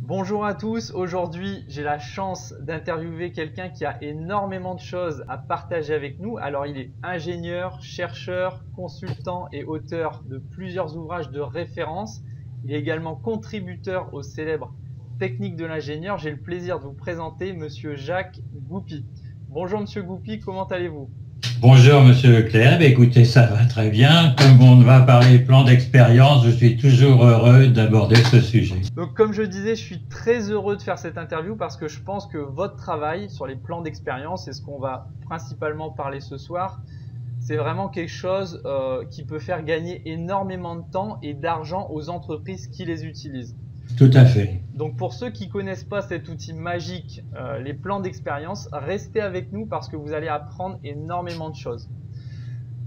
Bonjour à tous, aujourd'hui j'ai la chance d'interviewer quelqu'un qui a énormément de choses à partager avec nous. Alors il est ingénieur, chercheur, consultant et auteur de plusieurs ouvrages de référence. Il est également contributeur au célèbre Technique de l'ingénieur. J'ai le plaisir de vous présenter Monsieur Jacques Goupy. Bonjour Monsieur Goupy, comment allez-vous? Bonjour Monsieur Leclerc, écoutez, ça va très bien. Comme on va parler plan d'expérience, je suis toujours heureux d'aborder ce sujet. Donc comme je disais, je suis très heureux de faire cette interview parce que je pense que votre travail sur les plans d'expérience, et ce qu'on va principalement parler ce soir, c'est vraiment quelque chose qui peut faire gagner énormément de temps et d'argent aux entreprises qui les utilisent. Tout à fait. Donc pour ceux qui ne connaissent pas cet outil magique, les plans d'expérience, restez avec nous parce que vous allez apprendre énormément de choses.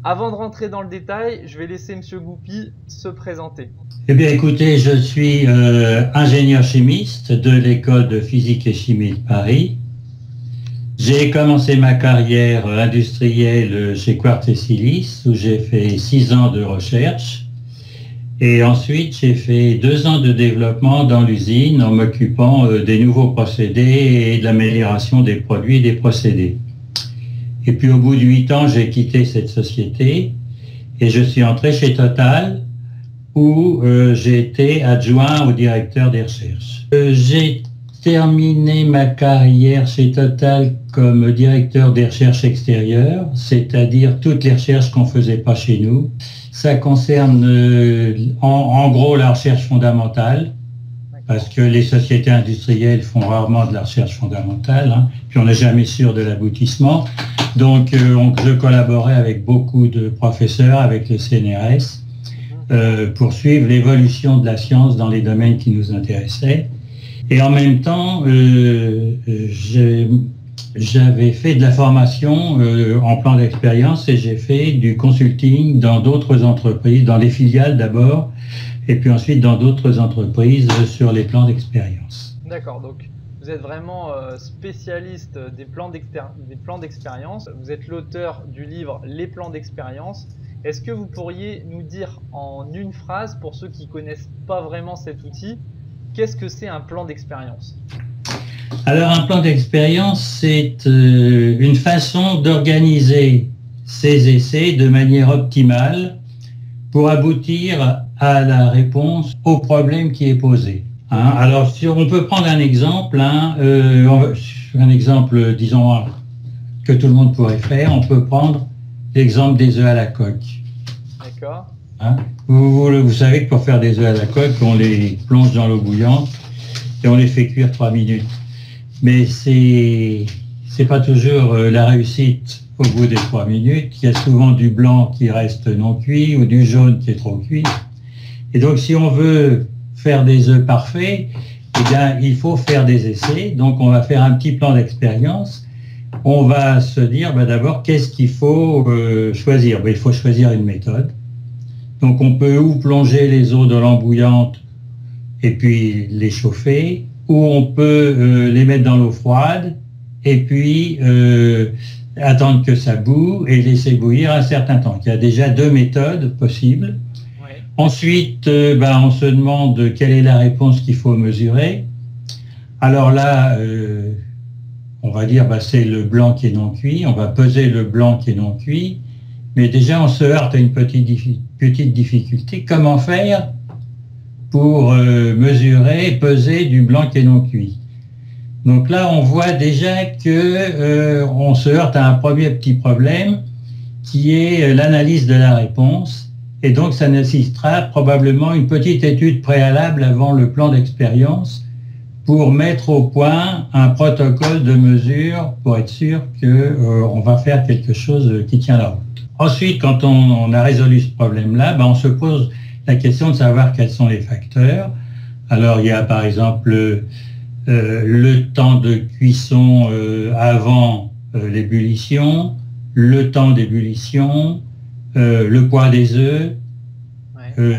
Avant de rentrer dans le détail, je vais laisser Monsieur Goupy se présenter. Eh bien écoutez, je suis ingénieur chimiste de l'école de physique et chimie de Paris. J'ai commencé ma carrière industrielle chez Quartz et Silice où j'ai fait 6 ans de recherche. Et ensuite, j'ai fait 2 ans de développement dans l'usine en m'occupant des nouveaux procédés et de l'amélioration des produits et des procédés. Et puis au bout de 8 ans, j'ai quitté cette société et je suis entré chez Total où j'ai été adjoint au directeur des recherches. J'ai terminé ma carrière chez Total comme directeur des recherches extérieures, c'est-à-dire toutes les recherches qu'on ne faisait pas chez nous. Ça concerne en gros la recherche fondamentale, parce que les sociétés industrielles font rarement de la recherche fondamentale, hein, puis on n'est jamais sûr de l'aboutissement. Donc je collaborais avec beaucoup de professeurs, avec le CNRS, pour suivre l'évolution de la science dans les domaines qui nous intéressaient. Et en même temps, j'avais fait de la formation en plan d'expérience et j'ai fait du consulting dans d'autres entreprises, dans les filiales d'abord, et puis ensuite dans d'autres entreprises sur les plans d'expérience. D'accord, donc vous êtes vraiment spécialiste des plans d'expérience. Vous êtes l'auteur du livre Les plans d'expérience. Est-ce que vous pourriez nous dire en une phrase, pour ceux qui ne connaissent pas vraiment cet outil, qu'est-ce que c'est un plan d'expérience ? Alors un plan d'expérience, c'est une façon d'organiser ces essais de manière optimale pour aboutir à la réponse au problème qui est posé. Hein, alors si on peut prendre un exemple, un exemple disons que tout le monde pourrait faire, on peut prendre l'exemple des œufs à la coque. D'accord. Hein, vous savez que pour faire des œufs à la coque, on les plonge dans l'eau bouillante et on les fait cuire 3 minutes. Mais c'est pas toujours la réussite au bout des 3 minutes. Il y a souvent du blanc qui reste non cuit ou du jaune qui est trop cuit. Et donc, si on veut faire des œufs parfaits, eh bien, il faut faire des essais. Donc, on va faire un petit plan d'expérience. On va se dire, d'abord, qu'est-ce qu'il faut choisir? Il faut choisir une méthode. Donc, on peut ou plonger les œufs dans l'eau bouillante et puis les chauffer, ou on peut les mettre dans l'eau froide et puis attendre que ça bout et laisser bouillir un certain temps. Il y a déjà 2 méthodes possibles. Ouais. Ensuite, on se demande quelle est la réponse qu'il faut mesurer. Alors là, on va dire c'est le blanc qui est non cuit. On va peser le blanc qui est non cuit. Mais déjà, on se heurte à une petite difficulté. Comment faire pour mesurer, peser du blanc qui est non cuit. Donc là, on voit déjà que on se heurte à un premier petit problème qui est l'analyse de la réponse. Et donc, ça nécessitera probablement une petite étude préalable avant le plan d'expérience pour mettre au point un protocole de mesure pour être sûr qu'on va faire quelque chose qui tient la route. Ensuite, quand on a résolu ce problème-là, on se pose la question de savoir quels sont les facteurs. Alors, il y a par exemple le temps de cuisson avant l'ébullition, le temps d'ébullition, le poids des œufs,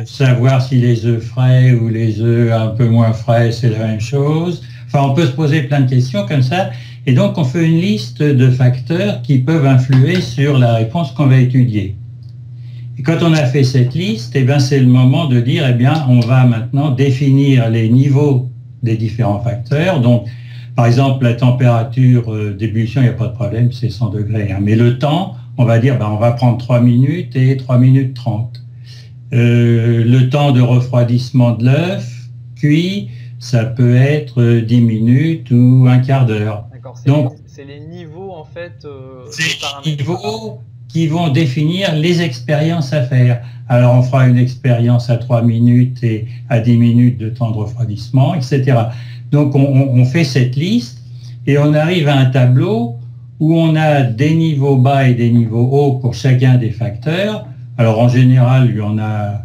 savoir si les œufs frais ou les œufs un peu moins frais, c'est la même chose. Enfin, on peut se poser plein de questions comme ça. Et donc, on fait une liste de facteurs qui peuvent influer sur la réponse qu'on va étudier. Et quand on a fait cette liste, c'est le moment de dire, on va maintenant définir les niveaux des différents facteurs. Donc, par exemple, la température d'ébullition, il n'y a pas de problème, c'est 100 degrés. Hein. Mais le temps, on va dire, on va prendre 3 minutes et 3 minutes 30. Le temps de refroidissement de l'œuf cuit, ça peut être 10 minutes ou un quart d'heure. D'accord, Donc, c'est les niveaux en fait. C'est les niveaux qui vont définir les expériences à faire. Alors, on fera une expérience à 3 minutes et à 10 minutes de temps de refroidissement, etc. Donc, on fait cette liste et on arrive à un tableau où on a des niveaux bas et des niveaux hauts pour chacun des facteurs. Alors, en général, on a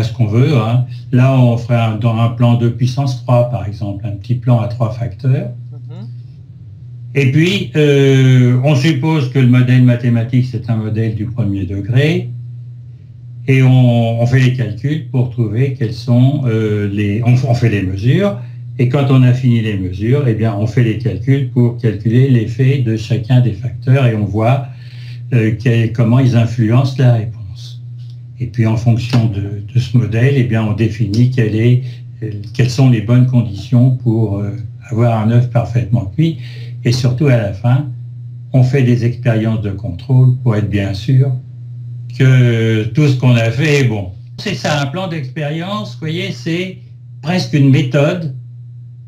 ce qu'on veut. Hein. Là, on ferait dans un plan 2 puissance 3, par exemple, un petit plan à 3 facteurs. Et puis, on suppose que le modèle mathématique, c'est un modèle du premier degré. Et on fait les calculs pour trouver quels sont on fait les mesures. Et quand on a fini les mesures, eh bien, on fait les calculs pour calculer l'effet de chacun des facteurs et on voit comment ils influencent la réponse. Et puis, en fonction de ce modèle, eh bien, on définit quelles sont les bonnes conditions pour avoir un œuf parfaitement cuit. Et surtout, à la fin, on fait des expériences de contrôle pour être bien sûr que tout ce qu'on a fait est bon. C'est ça, un plan d'expérience, vous voyez, c'est presque une méthode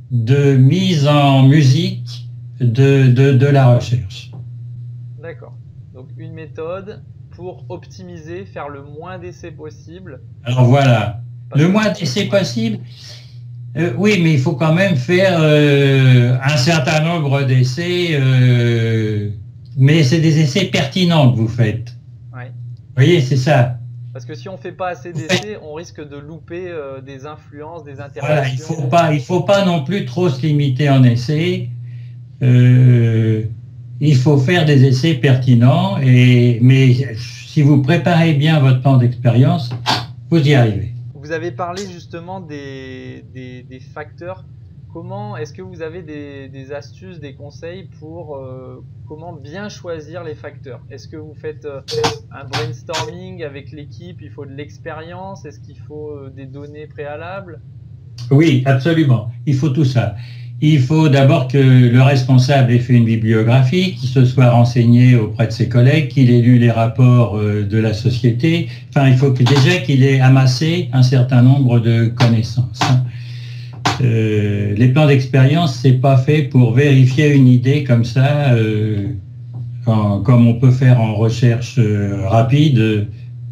de mise en musique de la recherche. D'accord. Donc, une méthode pour optimiser, faire le moins d'essais possible. Alors voilà, le moins d'essais possible. Oui, mais il faut quand même faire un certain nombre d'essais, mais c'est des essais pertinents que vous faites. Ouais. Vous voyez, c'est ça. Parce que si on ne fait pas assez d'essais, on risque de louper des influences, des interactions. Voilà, il faut pas non plus trop se limiter en essais. Il faut faire des essais pertinents, mais si vous préparez bien votre temps d'expérience, vous y arrivez. Vous avez parlé justement des facteurs. Comment est-ce que vous avez des astuces, des conseils pour comment bien choisir les facteurs? Est-ce que vous faites un brainstorming avec l'équipe? Il faut de l'expérience? Est-ce qu'il faut des données préalables? Oui, absolument. Il faut tout ça. Il faut d'abord que le responsable ait fait une bibliographie, qu'il se soit renseigné auprès de ses collègues, qu'il ait lu les rapports de la société. Enfin, il faut déjà qu'il ait amassé un certain nombre de connaissances. Les plans d'expérience, c'est pas fait pour vérifier une idée comme ça, comme on peut faire en recherche rapide,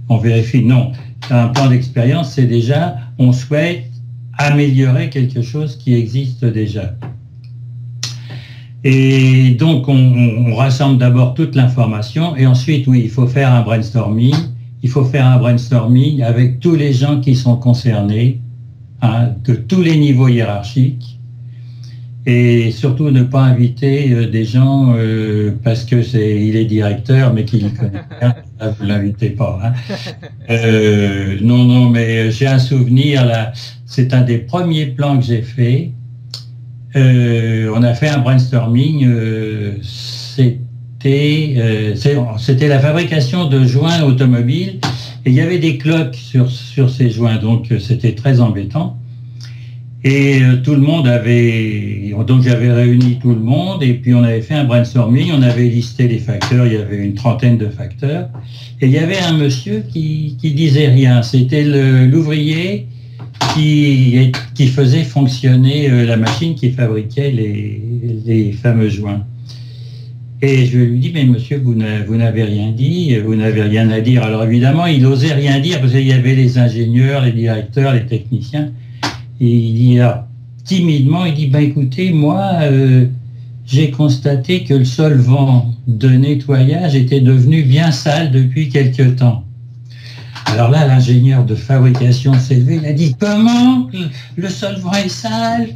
on vérifie. Non, un plan d'expérience, c'est déjà, on souhaite améliorer quelque chose qui existe déjà. Et donc, on rassemble d'abord toute l'information et ensuite, oui, il faut faire un brainstorming. Il faut faire un brainstorming avec tous les gens qui sont concernés, hein, de tous les niveaux hiérarchiques. Et surtout, ne pas inviter des gens parce que il est directeur, mais qu'il ne connaît rien. Là, vous ne l'invitez pas. Hein. Non, mais j'ai un souvenir là. C'est un des premiers plans que j'ai fait. On a fait un brainstorming. C'était la fabrication de joints automobiles. Et il y avait des cloques sur ces joints, donc c'était très embêtant. Et tout le monde donc j'avais réuni tout le monde et puis on avait fait un brainstorming, on avait listé les facteurs, il y avait une trentaine de facteurs. Et il y avait un monsieur qui disait rien, c'était l'ouvrier qui faisait fonctionner la machine qui fabriquait les fameux joints. Et je lui dis, mais monsieur, vous n'avez rien dit, vous n'avez rien à dire. Alors évidemment, il n'osait rien dire parce qu'il y avait les ingénieurs, les directeurs, les techniciens. Et il dit, timidement, il dit, écoutez, moi, j'ai constaté que le solvant de nettoyage était devenu bien sale depuis quelque temps. Alors là, l'ingénieur de fabrication s'est levé, il a dit, comment le solvant est sale?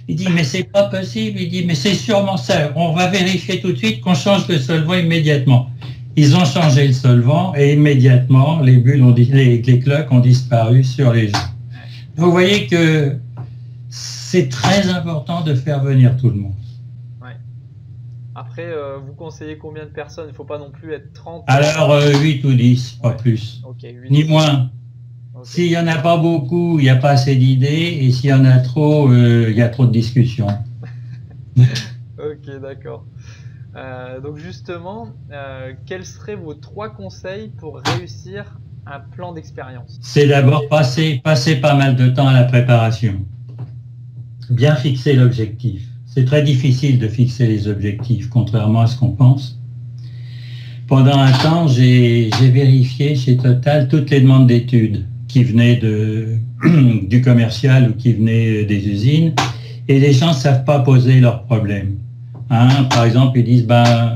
Il dit, mais c'est pas possible. Il dit, mais c'est sûrement ça. On va vérifier tout de suite qu'on change le solvant immédiatement. Ils ont changé le solvant et immédiatement, les bulles les cloques ont disparu sur les gens. Vous voyez que c'est très important de faire venir tout le monde. Ouais. Après, vous conseillez combien de personnes? Il ne faut pas non plus être 30. Alors, 8 ou 10, pas plus. Okay, 8, ni moins. Ok. S'il n'y en a pas beaucoup, il n'y a pas assez d'idées, et s'il y en a trop, il y a trop de discussions. Ok, d'accord. Donc justement, quels seraient vos 3 conseils pour réussir un plan d'expérience? C'est d'abord passer pas mal de temps à la préparation. Bien fixer l'objectif. C'est très difficile de fixer les objectifs, contrairement à ce qu'on pense. Pendant un temps, j'ai vérifié chez Total toutes les demandes d'études qui venaient du commercial ou qui venaient des usines, et les gens ne savent pas poser leurs problèmes. Hein, par exemple, ils disent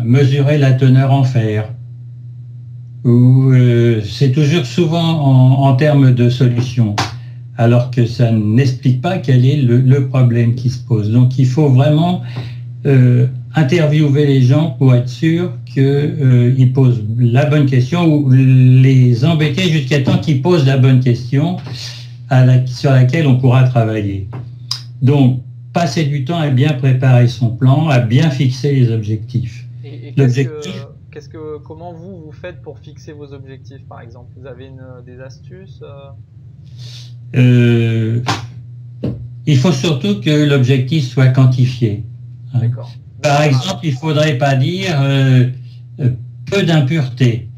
mesurer la teneur en fer. Ou c'est toujours souvent en termes de solution, alors que ça n'explique pas quel est le problème qui se pose. Donc il faut vraiment interviewer les gens pour être sûr qu'ils posent la bonne question, ou les embêter jusqu'à temps qu'ils posent la bonne question sur laquelle on pourra travailler. Donc, passer du temps à bien préparer son plan, à bien fixer les objectifs. Et comment vous faites pour fixer vos objectifs, par exemple? Vous avez des astuces? Il faut surtout que l'objectif soit quantifié. D'accord. Par exemple, il ne faudrait pas dire peu d'impureté.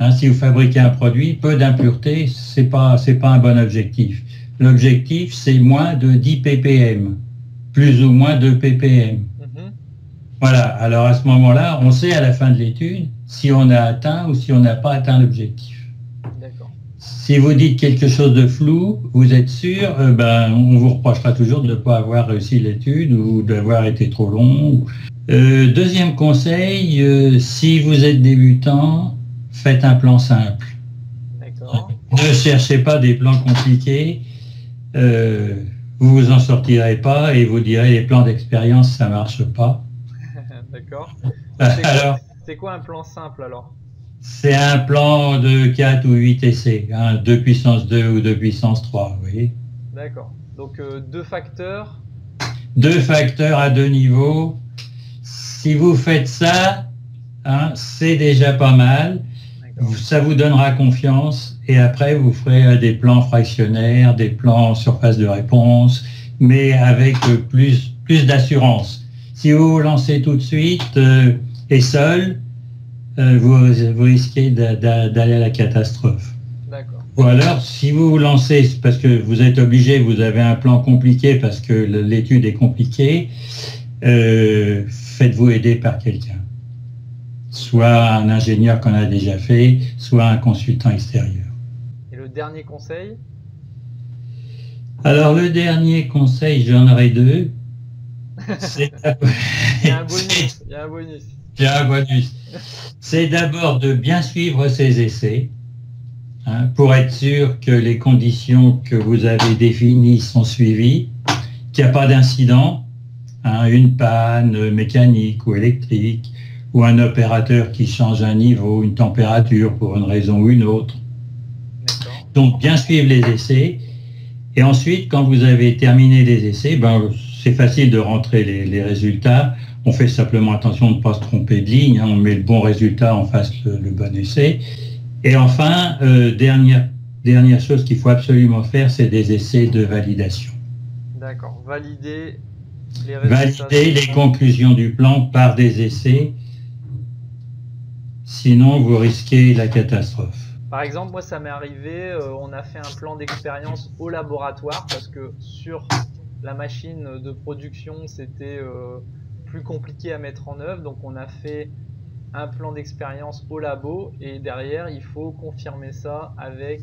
Hein, si vous fabriquez un produit, peu d'impureté, c'est pas un bon objectif. L'objectif, c'est moins de 10 ppm, plus ou moins de ppm. Voilà, alors à ce moment-là, on sait à la fin de l'étude si on a atteint ou si on n'a pas atteint l'objectif. D'accord. Si vous dites quelque chose de flou, vous êtes sûr, on vous reprochera toujours de ne pas avoir réussi l'étude ou d'avoir été trop long. Deuxième conseil, si vous êtes débutant, faites un plan simple. D'accord. Ne cherchez pas des plans compliqués, vous vous en sortirez pas et vous direz les plans d'expérience ça marche pas. D'accord. C'est quoi un plan simple alors? C'est un plan de 4 ou 8 essais, 2 puissance 2 ou 2 puissance 3, vous voyez. D'accord. Donc 2 facteurs. 2 facteurs à 2 niveaux. Si vous faites ça, c'est déjà pas mal. Ça vous donnera confiance et après vous ferez des plans fractionnaires, des plans surface de réponse, mais avec plus d'assurance. Si vous vous lancez tout de suite et seul, vous risquez d'aller à la catastrophe. D'accord. Ou alors, si vous vous lancez parce que vous êtes obligé, vous avez un plan compliqué parce que l'étude est compliquée, faites-vous aider par quelqu'un. Soit un ingénieur qu'on a déjà fait, soit un consultant extérieur. Et le dernier conseil? Alors, le dernier conseil, j'en aurai 2. Il y a un bonus. Il y a un bonus. C'est d'abord de bien suivre ces essais, pour être sûr que les conditions que vous avez définies sont suivies, qu'il n'y a pas d'incident, une panne mécanique ou électrique, ou un opérateur qui change un niveau, une température pour une raison ou une autre. Donc bien suivre les essais. Et ensuite, quand vous avez terminé les essais, c'est facile de rentrer les résultats. On fait simplement attention de ne pas se tromper de ligne. On met le bon résultat en face le bon essai. Et enfin, dernière chose qu'il faut absolument faire, c'est des essais de validation. D'accord. Valider les résultats. Valider les conclusions du plan par des essais. Sinon, vous risquez la catastrophe. Par exemple, moi, ça m'est arrivé, on a fait un plan d'expérience au laboratoire parce que sur la machine de production, c'était plus compliqué à mettre en œuvre. Donc, on a fait un plan d'expérience au labo et derrière, il faut confirmer ça avec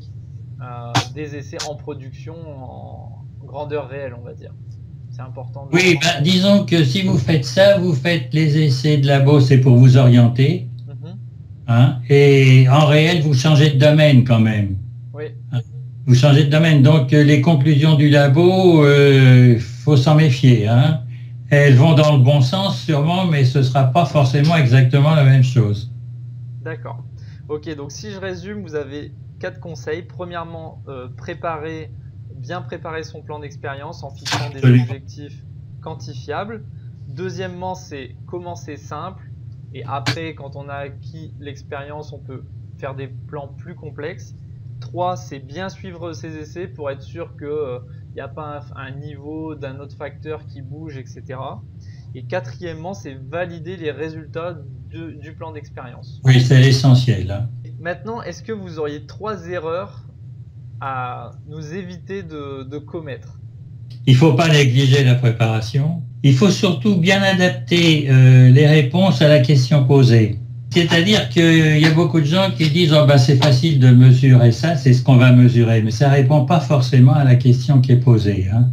des essais en production en grandeur réelle, on va dire. C'est important. Oui, disons que si vous faites ça, vous faites les essais de labo, c'est pour vous orienter. Et en réel, vous changez de domaine quand même. Oui. Vous changez de domaine. Donc, les conclusions du labo, faut s'en méfier. Elles vont dans le bon sens sûrement, mais ce ne sera pas forcément exactement la même chose. D'accord. Ok, donc si je résume, vous avez 4 conseils. Premièrement, bien préparer son plan d'expérience en fixant des objectifs quantifiables. Deuxièmement, c'est commencer simple. Et après, quand on a acquis l'expérience, on peut faire des plans plus complexes. 3, c'est bien suivre ses essais pour être sûr que il n'y a pas un niveau d'un autre facteur qui bouge, etc. Et quatrièmement, c'est valider les résultats du plan d'expérience. Oui, c'est l'essentiel, hein. Maintenant, est-ce que vous auriez 3 erreurs à nous éviter de commettre? Il faut pas négliger la préparation. Il faut surtout bien adapter les réponses à la question posée. C'est-à-dire qu'il y a beaucoup de gens qui disent oh, bah, c'est facile de mesurer ça, c'est ce qu'on va mesurer, mais ça répond pas forcément à la question qui est posée, hein.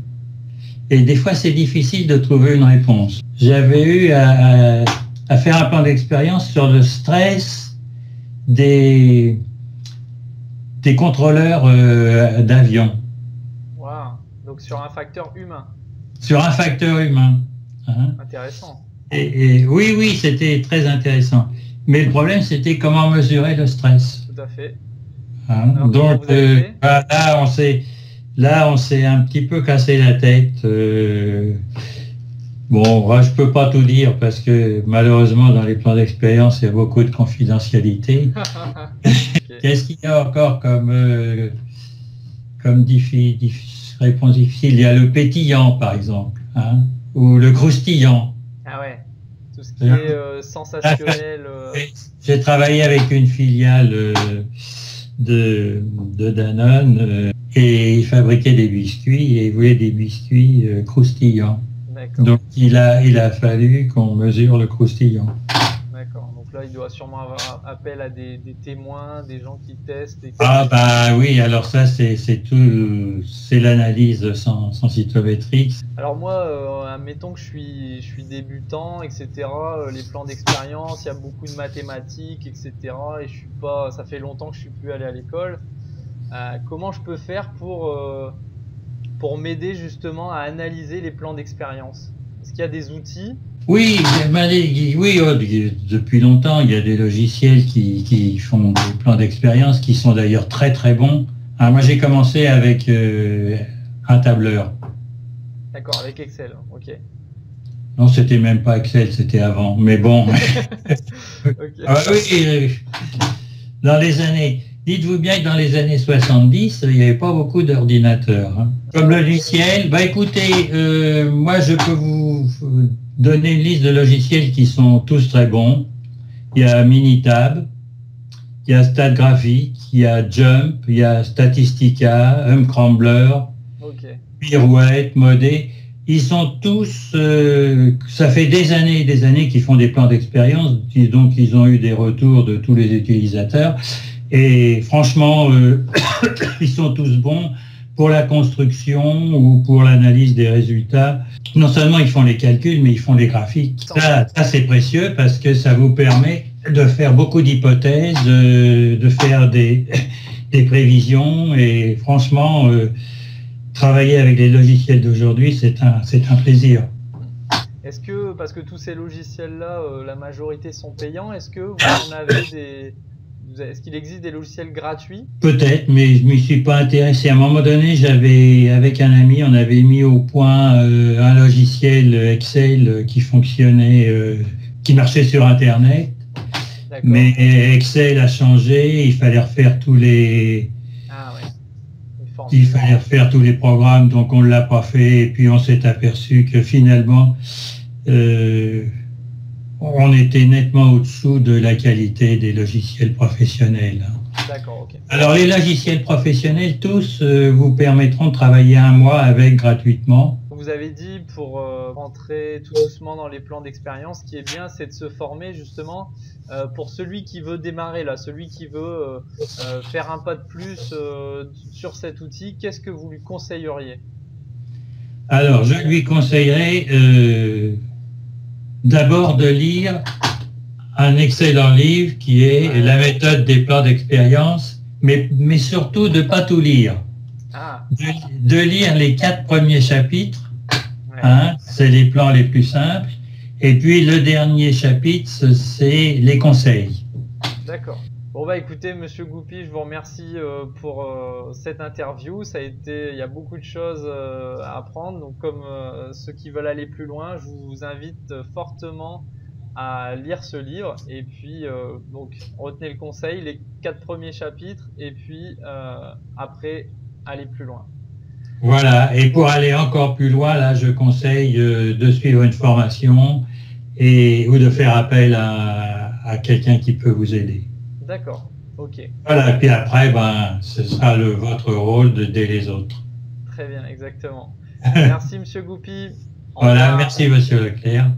Et des fois, c'est difficile de trouver une réponse. J'avais eu à faire un plan d'expérience sur le stress des contrôleurs d'avion. Wow. Donc sur un facteur humain. Sur un facteur humain. Hein. Intéressant. Et oui, c'était très intéressant. Mais le problème, c'était comment mesurer le stress. Tout à fait. Hein. Alors, donc là, on s'est un petit peu cassé la tête. Bon, je peux pas tout dire parce que malheureusement, dans les plans d'expérience, il y a beaucoup de confidentialité. Okay. Qu'est-ce qu'il y a encore comme réponse difficile? Il y a le pétillant, par exemple, hein, ou le croustillant. Ah ouais, tout ce qui est sensationnel. J'ai travaillé avec une filiale de Danone et ils fabriquaient des biscuits et ils voulaient des biscuits croustillants. Donc il a fallu qu'on mesure le croustillant. D'accord. Donc là, il doit sûrement avoir appel à des témoins, des gens qui testent. Etc. Ah bah oui, alors ça c'est l'analyse sensitométrique. Alors moi, admettons que je suis débutant, etc. Les plans d'expérience, il y a beaucoup de mathématiques, etc. Et je suis pas, ça fait longtemps que je suis plus allé à l'école. Comment je peux faire pour m'aider justement à analyser les plans d'expérience? Est-ce qu'il y a des outils? Oui, depuis longtemps, il y a des logiciels qui font des plans d'expérience qui sont d'ailleurs très très bons. Alors moi j'ai commencé avec un tableur. D'accord, avec Excel, ok. Non, c'était même pas Excel, c'était avant, mais bon. Okay. Ah, oui, dans les années... Dites-vous bien que dans les années 70, il n'y avait pas beaucoup d'ordinateurs. Hein. Comme logiciel, bah écoutez, moi je peux vous donner une liste de logiciels qui sont tous très bons. Il y a Minitab, il y a StatGraphic, il y a Jump, il y a Statistica, Crumbler, okay. Pirouette, Modé. Ils sont tous, ça fait des années et des années qu'ils font des plans d'expérience, donc ils ont eu des retours de tous les utilisateurs. Et franchement, ils sont tous bons pour la construction ou pour l'analyse des résultats. Non seulement ils font les calculs, mais ils font les graphiques. Ça c'est précieux parce que ça vous permet de faire beaucoup d'hypothèses, de faire des prévisions. Et franchement, travailler avec les logiciels d'aujourd'hui, c'est un plaisir. Est-ce que, parce que tous ces logiciels-là, la majorité sont payants, est-ce que vous en avez des... Est-ce qu'il existe des logiciels gratuits? Peut-être, mais je ne m'y suis pas intéressé. À un moment donné, avec un ami, on avait mis au point un logiciel Excel qui fonctionnait, qui marchait sur Internet. Mais Excel a changé, il fallait refaire il fallait refaire tous les programmes, donc on ne l'a pas fait. Et puis on s'est aperçu que finalement, on était nettement au-dessous de la qualité des logiciels professionnels. D'accord, ok. Alors les logiciels professionnels, tous vous permettront de travailler un mois avec gratuitement. Vous avez dit pour rentrer tout doucement dans les plans d'expérience, ce qui est bien, c'est de se former justement pour celui qui veut démarrer là, celui qui veut faire un pas de plus sur cet outil. Qu'est-ce que vous lui conseilleriez? Alors je lui conseillerais d'abord de lire un excellent livre qui est La méthode des plans d'expérience, mais surtout de ne pas tout lire. De lire les 4 premiers chapitres, hein, c'est les plans les plus simples, et puis le dernier chapitre, c'est les conseils. D'accord. Bon bah écoutez, Monsieur Goupy, je vous remercie pour cette interview. Il y a beaucoup de choses à apprendre. Donc comme ceux qui veulent aller plus loin, je vous invite fortement à lire ce livre. Et puis, donc, retenez le conseil, les 4 premiers chapitres, et puis après, aller plus loin. Voilà, et pour aller encore plus loin, là, je conseille de suivre une formation ou de faire appel à quelqu'un qui peut vous aider. D'accord, ok. Voilà, et puis après, ce sera votre rôle d'aider les autres. Très bien, exactement. Merci, Monsieur Goupy. Voilà, merci, Monsieur Leclerc.